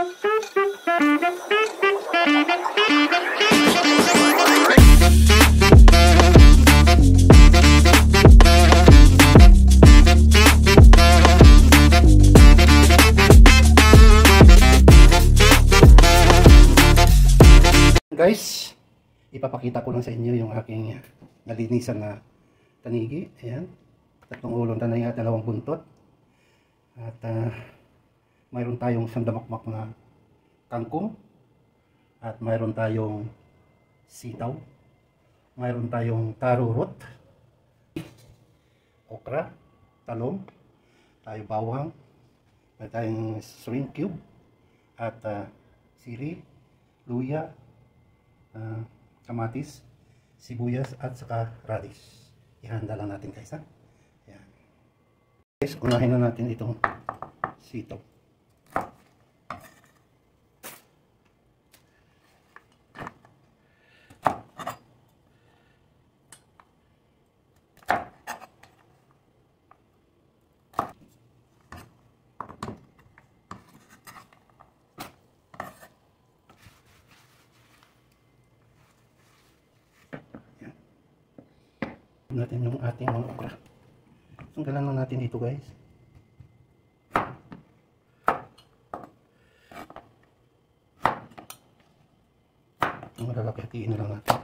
Guys, ipapakita ko lang sa inyo yung aking nalinisan na tanigi. Ayan, 3 ulong tanay at 2 buntot. At mayroon tayong sandamakmak na kangkong. At mayroon tayong sitaw. Mayroon tayong taro root, okra, talong, tayo bawang, mayroon tayong shrimp cube, at sili, luya, kamatis, sibuyas, at saka radish. Ihanda lang natin guys, ha? Ayan. Guys, unahin na natin itong sitaw. Natin yung ating mga okra. Tanggalan lang natin dito guys. Ang malalaki, hatiin na lang natin.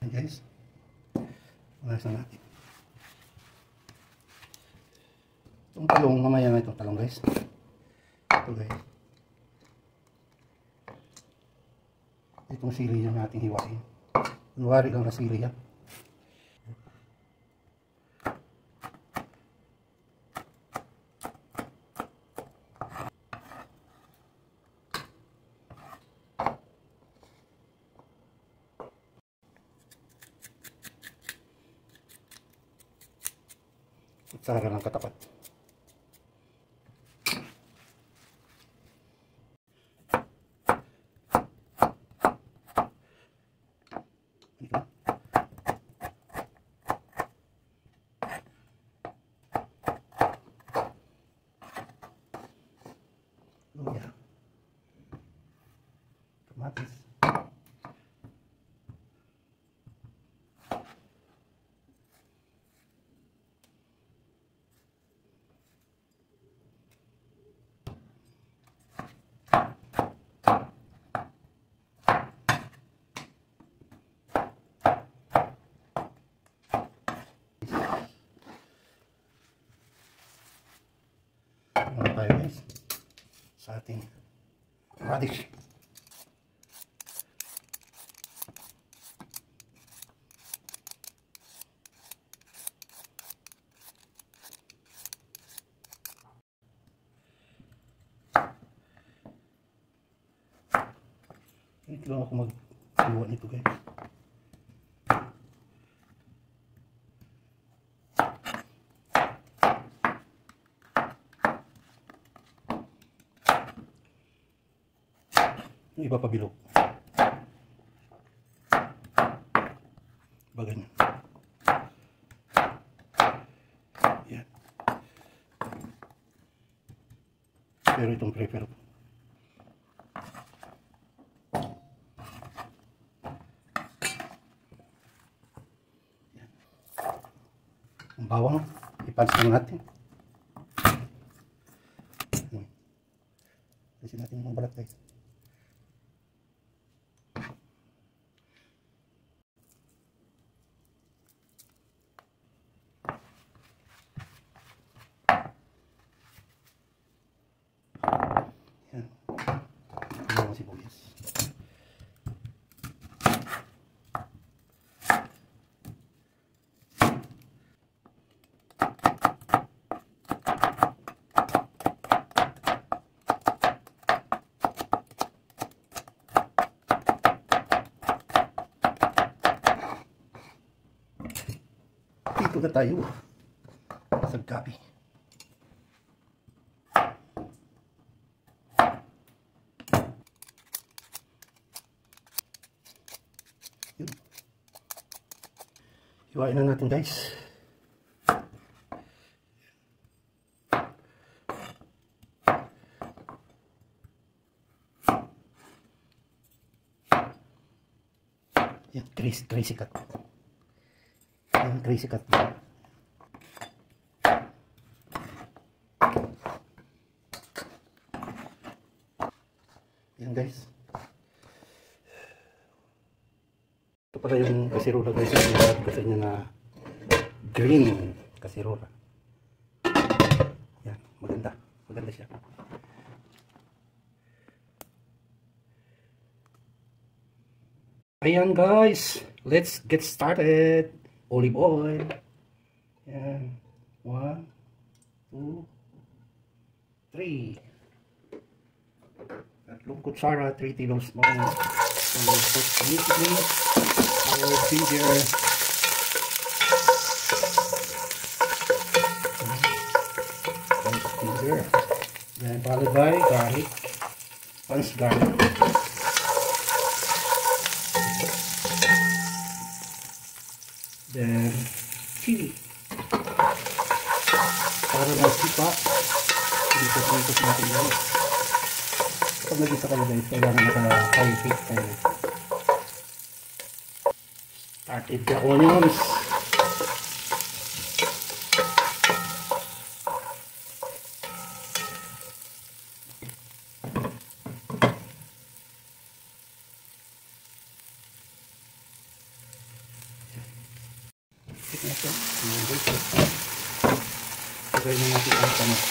Ayan guys, unas na natin. Itong talong, mamaya na itong talong guys. Ito guys, itong sili yung ating hiwain. Kunwari lang na sili yan. Kutsara lang katapat. Luya, kamatis, ano tayo guys sa ating radish. Ito lang ako mag-iwan nito guys. Yung iba pabilog. Iba ganyan. Yan. Pero itong prefer ko. Yan. Ang bawang, ipalis lang natin. Alisin natin yung balat guys. Yan. Ang sibuyas. Dito na tayo sa gabi. Hiwain na natin guys. Yan, crazy cut. Yan, crazy cut. Yan guys. Ito pala yung kasirola guys. Sabi ko sa inyo na green kasirola. Yan, maganda. Maganda siya. Ayan guys, let's get started. Olive oil. Yan. 1, 2, 3. Tatlong kutsara, 3 tablespoons. So we'll put immediately our ginger. Ginger. Then followed by garlic. Once garlic. Then chili. Para masipa, ikot-ikot natin yan. Pag nagisa ka na guys, kailangan naka-high heat tayo. Started the onions. Lagay na natin ang tanong.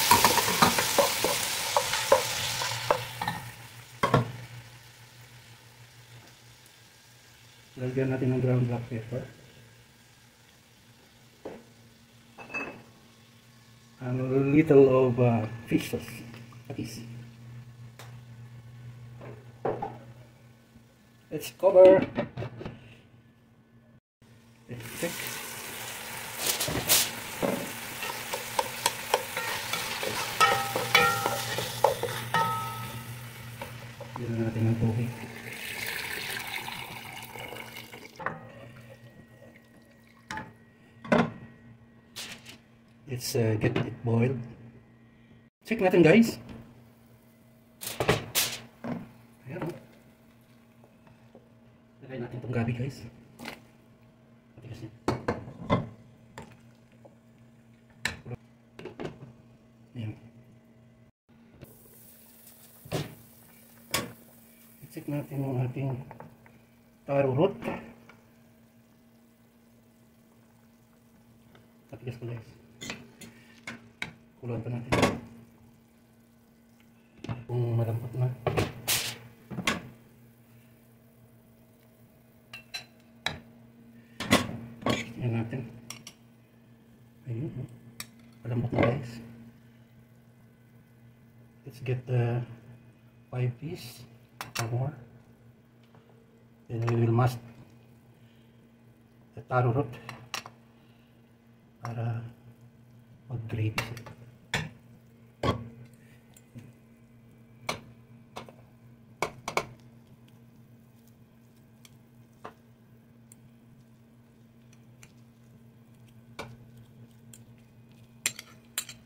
Lagyan natin ng ground black pepper. And a little of fish sauce. Patis. Let's cover. Let's check. Lagyan natin ng tubig. Let's get it boiled. Check natin guys. Ayan. Lagay natin itong gabi guys. Matigas niya. Ayan. Check natin yung ating taro root. Matigas ko guys. Kuluan pa natin. Kung malambot na. Tingnan natin. Ayun. Malambot na guys. Let's get the 5 piece or more. Then we will mash the taro root para mag-gravy siya.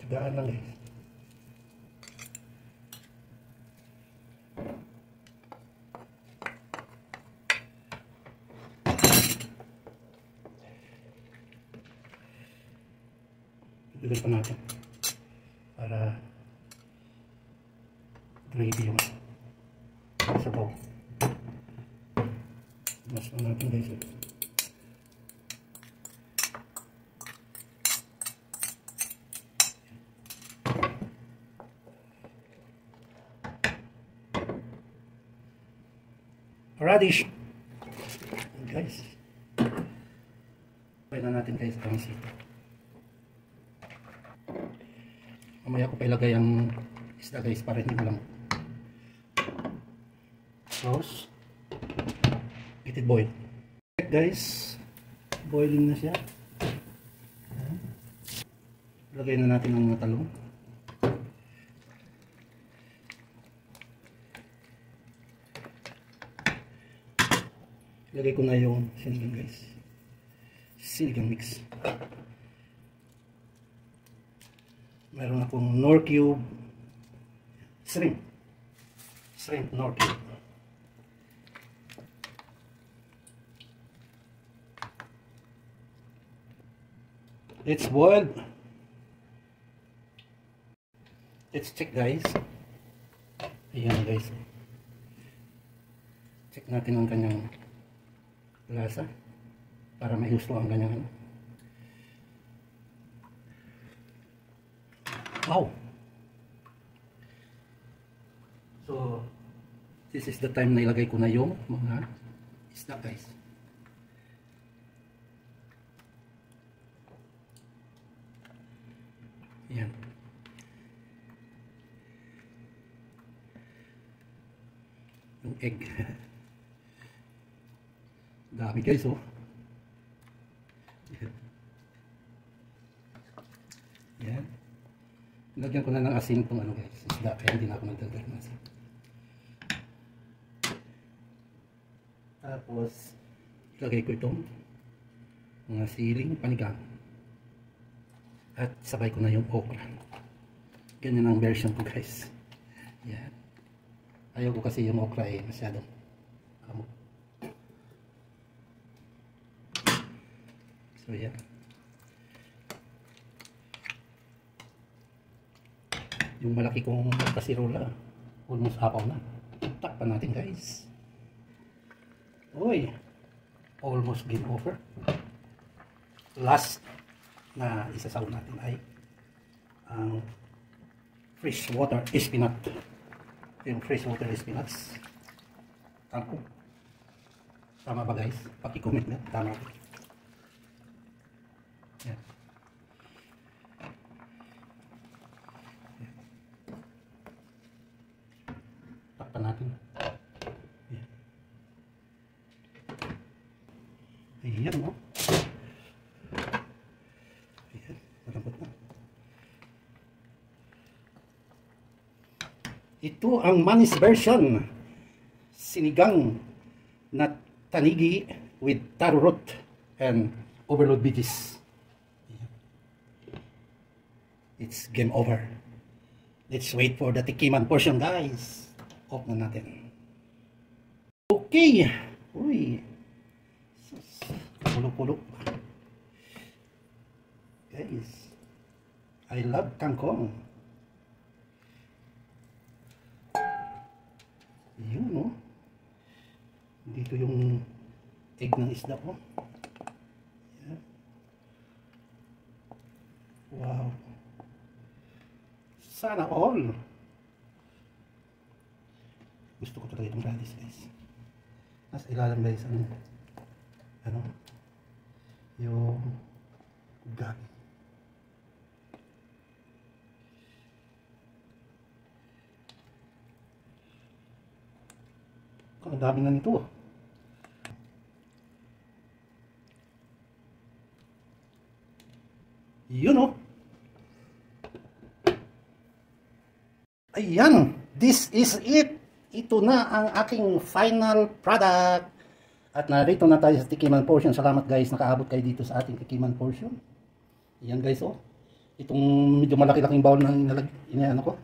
Tigaan lang guys. Dagdag pa natin para gravy yung sabaw. Mas pa natin guys. Radish. Guys. Pwede na natin guys ang sito. Mamaya ko pa ilagay ang isda guys para hindi malang. Sauce. Let it boil. Guys, boiling na siya. Lagay na natin ang mga talong. Lagay ko na yung sinigang guys. Sinigang mix. Meron akong Knorr cube. Shrimp. Shrimp Knorr cube. It's boiled. Let's check guys. Ayan guys. Check natin ang kanyang lasa para may gusto ang kanyang ano. Wow! So, this is the time na ilagay ko na yung mga isda guys. Ayan. Yung egg. Dami guys oh. Ayan. Lagyan ko na ng asin itong ano guys, isda, kaya hindi na ako nagdagdag ng asin. Tapos, ilagay ko itong mga siling panigang. At sabay ko na yung okra. Ganyan ang version ko guys. Yan. Ayaw ko kasi yung okra eh, masyadong kamot. So yan. Yung malaki kong kasirola, almost apaw na. Takpan natin guys. Uy, almost game over. Last na isasaw natin ay ang fresh water spinach. Yung fresh water spinach. Tangko. Tama ba guys? Paki-comment na. Tama ba? Yan. Takpan natin. Yan. Ayan o. Ayan. Malambot na. Ito ang Manny's version. Sinigang na tanigi with taro root and overload veggies. It's game over. Let's wait for the tikiman portion guys. Off na natin. Okay. Uy. Kulo-kulo. Guys. I love kangkong. Yun no. Dito yung egg ng isda ko. Yan. Wow. Sana all. Gusto ko talaga itong radish guys. Nasa ilalim guys ano yung gabi. Ang dami na nito. Yun oh. Ayan, this is it. Ito na ang aking final product. At narito na tayo sa tikiman portion. Salamat guys, nakaabot kayo dito sa ating tikiman portion. Ayan guys oh. Itong medyo malaki-laking bowl na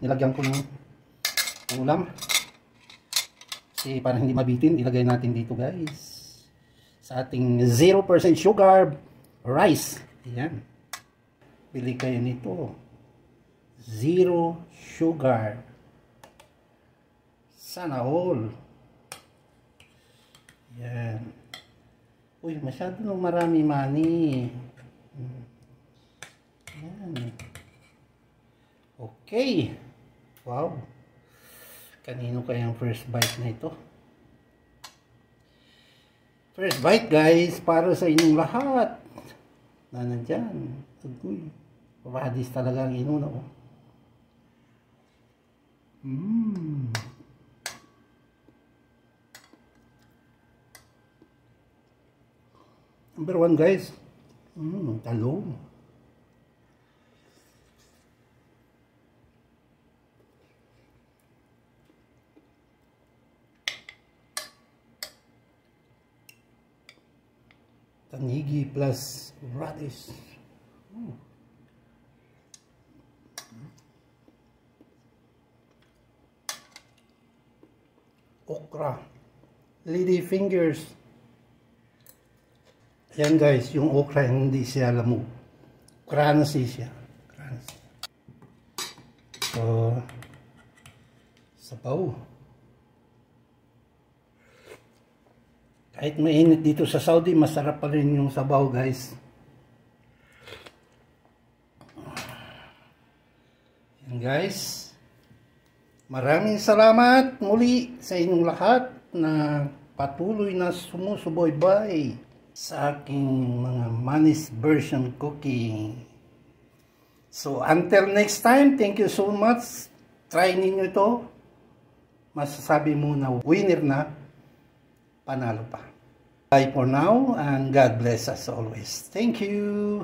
nilagyan ko ng ulam. Kasi para hindi mabitin, ilagay natin dito guys. Sa ating 0% sugar rice. Ayan. Bili kayo nito. 0 sugar. Sana all. Yan. Uy, masyado nung marami money. Yan. Okay. Wow. Kanino kayang first bite na ito? First bite guys, para sa inyong lahat. Na nandyan. Uy. Radish talaga ang inuna oh. Number 1 guys. Talong. Tanigi plus radish. Okra, lady fingers. Ayan guys, yung okra hindi siya lamog. crunchy siya. Crunchy. So, sabaw. Kahit mainit dito sa Saudi, masarap pa rin yung sabaw, guys. Yan, guys. Maraming salamat muli sa inyong lahat na patuloy na sumusubaybay sa aking mga Manny's Version Cooking. So, until next time, thank you so much. Try ninyo ito. Masasabi mo na winner na, panalo pa. Bye for now and God bless us always. Thank you.